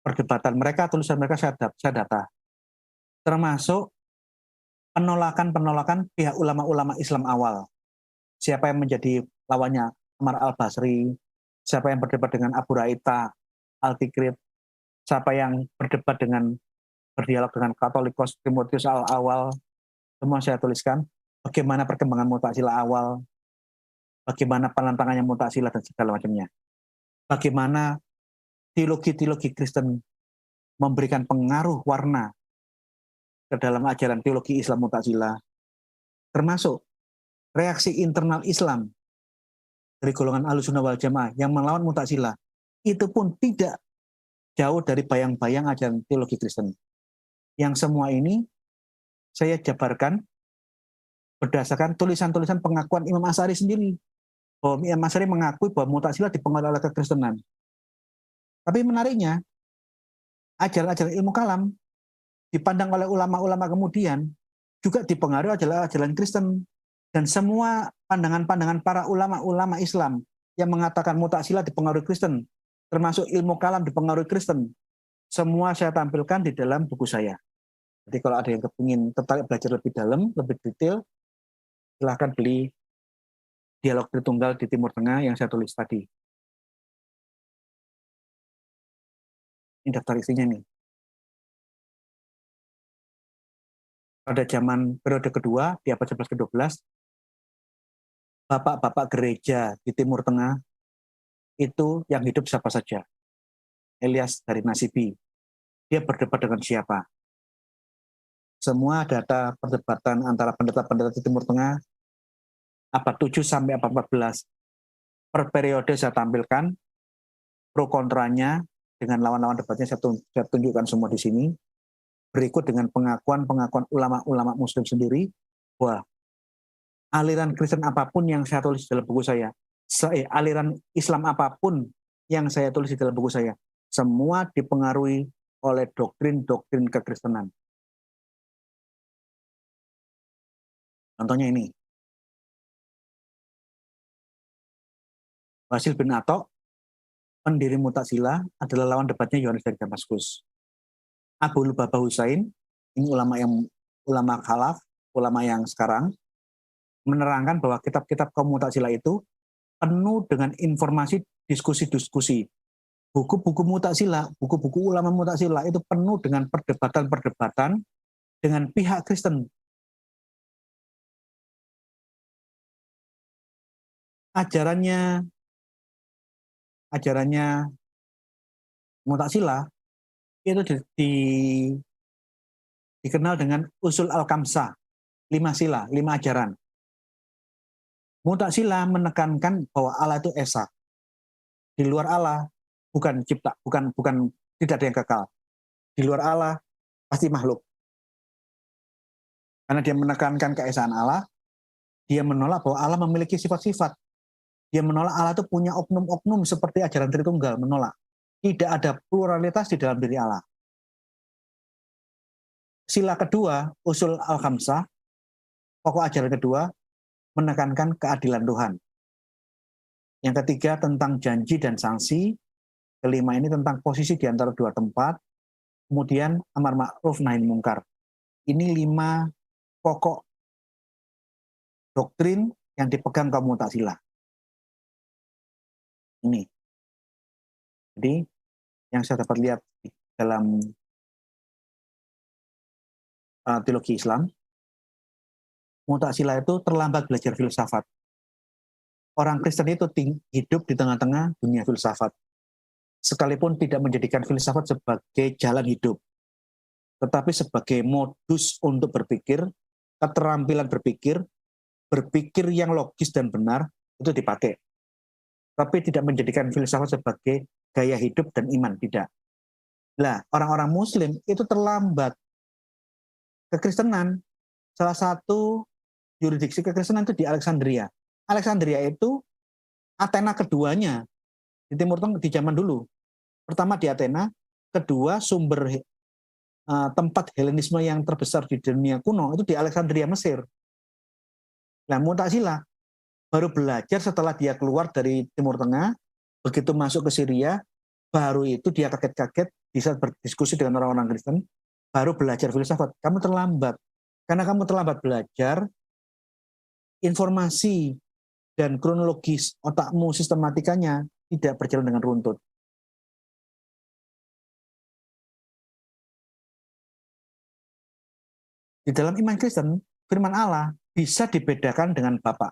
Perdebatan mereka, tulisan mereka saya data. Termasuk penolakan pihak ulama-ulama Islam awal. Siapa yang menjadi lawannya Ammar al-Basri, siapa yang berdebat dengan Abu Raita, Al-Tikrit, siapa yang berdialog dengan Katolikos Timotius al-Awal, semua saya tuliskan. Bagaimana perkembangan Mu'tazilah awal, bagaimana penentangannya Mu'tazilah dan segala macamnya. Bagaimana teologi-teologi Kristen memberikan pengaruh warna ke dalam ajaran teologi Islam Mu'tazilah, termasuk reaksi internal Islam dari golongan Ahlussunnah wal Jamaah yang melawan Mu'tazilah, itu pun tidak jauh dari bayang-bayang ajaran teologi Kristen. Yang semua ini saya jabarkan berdasarkan tulisan-tulisan pengakuan Imam Asy'ari sendiri. Bahwa Imam Asy'ari mengakui bahwa Mu'tazilah dipengaruhi oleh kekristenan. Tapi menariknya, ajaran-ajaran ilmu kalam dipandang oleh ulama-ulama kemudian juga dipengaruhi oleh ajaran Kristen. Dan semua pandangan-pandangan para ulama-ulama Islam yang mengatakan Mu'tazilah dipengaruhi Kristen, termasuk ilmu kalam dipengaruhi Kristen, semua saya tampilkan di dalam buku saya. Jadi kalau ada yang ingin tertarik belajar lebih dalam, lebih detail, silahkan beli Dialog Tritunggal di Timur Tengah yang saya tulis tadi. Ini daftar isinya nih. Pada zaman periode kedua, di abad 11 ke 12, bapak-bapak gereja di Timur Tengah itu yang hidup siapa saja. Elias dari Nasibi. Dia berdebat dengan siapa? Semua data perdebatan antara pendeta-pendeta di Timur Tengah abad 7 sampai abad 14 per periode saya tampilkan, pro kontranya dengan lawan-lawan debatnya saya tunjukkan semua di sini. Berikut dengan pengakuan-pengakuan ulama-ulama Muslim sendiri bahwa aliran Kristen apapun yang saya tulis dalam buku saya, aliran Islam apapun yang saya tulis di dalam buku saya, semua dipengaruhi oleh doktrin-doktrin kekristenan. Contohnya ini. Basil bin Atok, pendiri Mu'tazilah, adalah lawan debatnya Yohanes dari Damaskus. Abu Lubabah Husain, ini ulama khalaf, ulama yang sekarang menerangkan bahwa kitab-kitab kaum Mu'tazilah itu penuh dengan informasi diskusi-diskusi. Buku-buku Mu'tazilah, buku-buku ulama Mu'tazilah itu penuh dengan perdebatan-perdebatan dengan pihak Kristen. Ajarannya Mu'tazilah itu dikenal dengan usul al-kamsah, 5 sila, 5 ajaran. Mu'tazilah menekankan bahwa Allah itu esa. Di luar Allah bukan cipta, bukan tidak ada yang kekal. Di luar Allah pasti makhluk. Karena dia menekankan keesaan Allah, dia menolak bahwa Allah memiliki sifat-sifat. Dia menolak Allah itu punya oknum-oknum seperti ajaran Tritunggal, menolak. Tidak ada pluralitas di dalam diri Allah. Sila kedua, usul al-khamsah, pokok ajaran kedua, menekankan keadilan Tuhan. Yang ketiga tentang janji dan sanksi. Kelima ini tentang posisi di antara dua tempat. Kemudian amar ma'ruf nahi mungkar. Ini 5 pokok doktrin yang dipegang kaum Mu'tazilah. Ini. Jadi yang saya dapat lihat dalam teologi Islam, Mu'tazilah itu terlambat belajar filsafat. Orang Kristen itu hidup di tengah-tengah dunia filsafat. Sekalipun tidak menjadikan filsafat sebagai jalan hidup, tetapi sebagai modus untuk berpikir, keterampilan berpikir yang logis dan benar, itu dipakai. Tapi tidak menjadikan filsafat sebagai gaya hidup dan iman, tidak. Nah, orang-orang Muslim itu terlambat. Kekristenan, salah satu yuridiksi kekristenan itu di Alexandria. Alexandria itu Athena keduanya di Timur Tengah di zaman dulu. Pertama di Athena, kedua sumber tempat Helenisme yang terbesar di dunia kuno itu di Alexandria, Mesir. Nah, Mu'tazilah baru belajar setelah dia keluar dari Timur Tengah, begitu masuk ke Syria, baru itu dia kaget-kaget bisa berdiskusi dengan orang-orang Kristen, baru belajar filsafat. Kamu terlambat. Karena kamu terlambat belajar, informasi dan kronologis otakmu sistematikanya tidak berjalan dengan runtut. Di dalam iman Kristen, firman Allah bisa dibedakan dengan Bapa.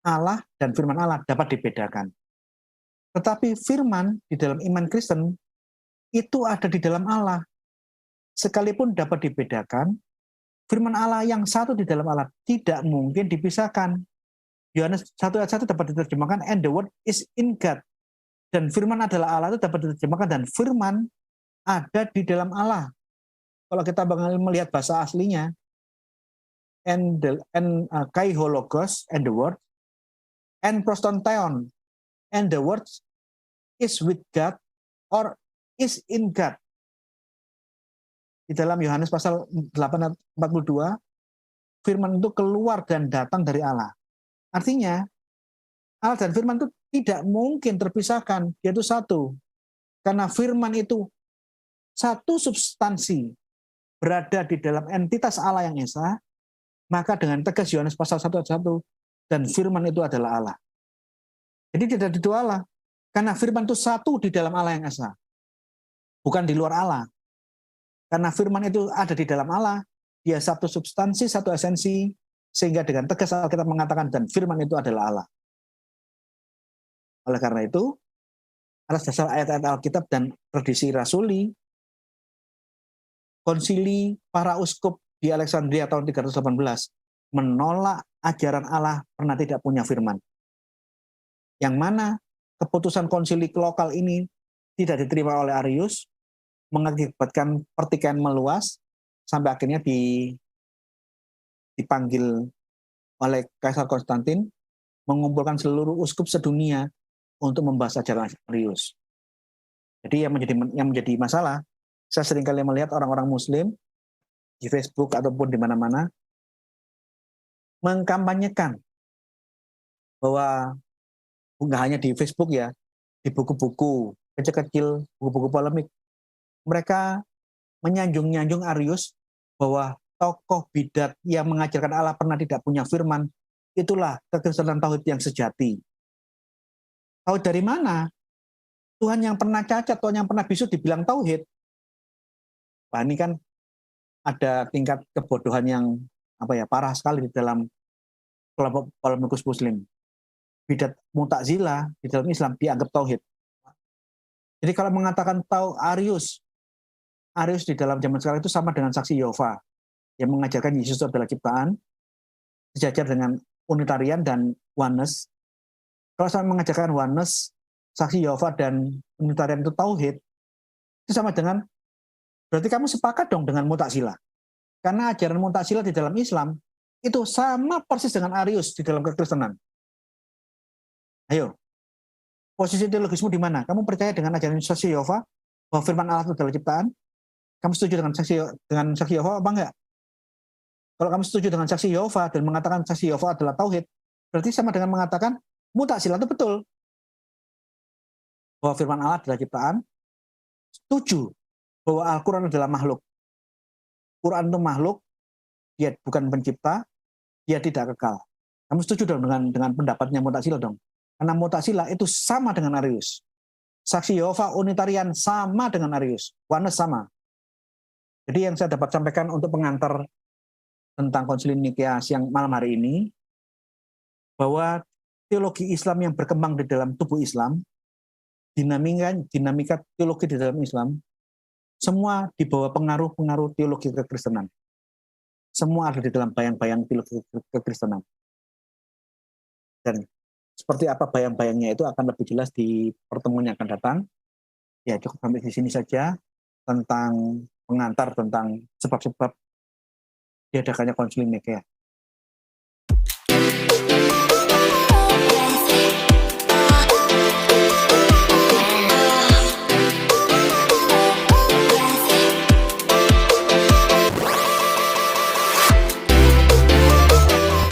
Allah dan firman Allah dapat dibedakan. Tetapi firman di dalam iman Kristen itu ada di dalam Allah. Sekalipun dapat dibedakan, firman Allah yang satu di dalam Allah tidak mungkin dipisahkan. Yohanes 1 ayat 1 dapat diterjemahkan, and the word is in God. Dan firman adalah Allah itu dapat diterjemahkan, dan firman ada di dalam Allah. Kalau kita melihat bahasa aslinya, kai hologos and the word, and prostonteon, and the word is with God or is in God. Di dalam Yohanes pasal 8:42, firman itu keluar dan datang dari Allah. Artinya, Allah dan firman itu tidak mungkin terpisahkan, dia itu satu. Karena firman itu satu substansi berada di dalam entitas Allah yang esa, maka dengan tegas Yohanes pasal 1 ayat 1, dan firman itu adalah Allah. Jadi tidak ada dua Allah. Karena firman itu satu di dalam Allah yang esa, bukan di luar Allah. Karena firman itu ada di dalam Allah, dia satu substansi, satu esensi, sehingga dengan tegas Alkitab mengatakan, dan firman itu adalah Allah. Oleh karena itu, atas dasar ayat-ayat Alkitab dan tradisi rasuli, konsili para uskup di Alexandria tahun 318 menolak ajaran Allah pernah tidak punya firman. Yang mana keputusan konsili lokal ini tidak diterima oleh Arius, mengakibatkan pertikaian meluas, sampai akhirnya dipanggil oleh Kaisar Konstantin, mengumpulkan seluruh uskup sedunia untuk membahas ajaran Arius. Jadi yang menjadi masalah, saya seringkali melihat orang-orang Muslim di Facebook ataupun di mana-mana mengkampanyekan bahwa nggak hanya di Facebook ya, di buku-buku kecil-kecil, buku-buku polemik, mereka menyanjung-nyanjung Arius bahwa tokoh bidat yang mengajarkan Allah pernah tidak punya firman, itulah kekristenan tauhid yang sejati. Tahu dari mana? Tuhan yang pernah cacat, Tuhan yang pernah bisu dibilang tauhid. Wah, ini kan ada tingkat kebodohan yang parah sekali di dalam kelompok polemikus Muslim. Bidat Mu'tazilah di dalam Islam dianggap tauhid. Jadi kalau mengatakan Arius di dalam zaman sekarang itu sama dengan saksi Yehova yang mengajarkan Yesus adalah ciptaan, sejajar dengan Unitarian dan Oneness. Kalau saya mengajarkan Oneness, saksi Yehova dan Unitarian itu tauhid, itu sama dengan berarti kamu sepakat dong dengan Mu'tazilah. Karena ajaran Mu'tazilah di dalam Islam itu sama persis dengan Arius di dalam kekristenan. Ayo, posisi teologismu di mana? Kamu percaya dengan ajaran saksi Yehova bahwa firman Allah itu adalah ciptaan? Kamu setuju dengan saksi Yehova apa enggak? Kalau kamu setuju dengan saksi Yehova dan mengatakan saksi Yehova adalah tauhid, berarti sama dengan mengatakan Mu'tazilah itu betul bahwa firman Allah adalah ciptaan. Setuju bahwa Al-Quran adalah makhluk. Quran itu makhluk, dia bukan pencipta, dia tidak kekal. Kamu setuju dong dengan pendapatnya Mu'tazilah dong? Karena Mu'tazilah itu sama dengan Arius. Saksi Yehova Unitarian sama dengan Arius. Oneness sama. Jadi yang saya dapat sampaikan untuk pengantar tentang Konsili Nikea siang malam hari ini, bahwa teologi Islam yang berkembang di dalam tubuh Islam, dinamika teologi di dalam Islam, semua di bawah pengaruh teologi kekristenan. Semua ada di dalam bayang-bayang teologi kekristenan. Dan seperti apa bayang-bayangnya itu akan lebih jelas di pertemuan yang akan datang. Ya, cukup sampai di sini saja tentang pengantar tentang sebab-sebab diadakannya Konsili Nikea.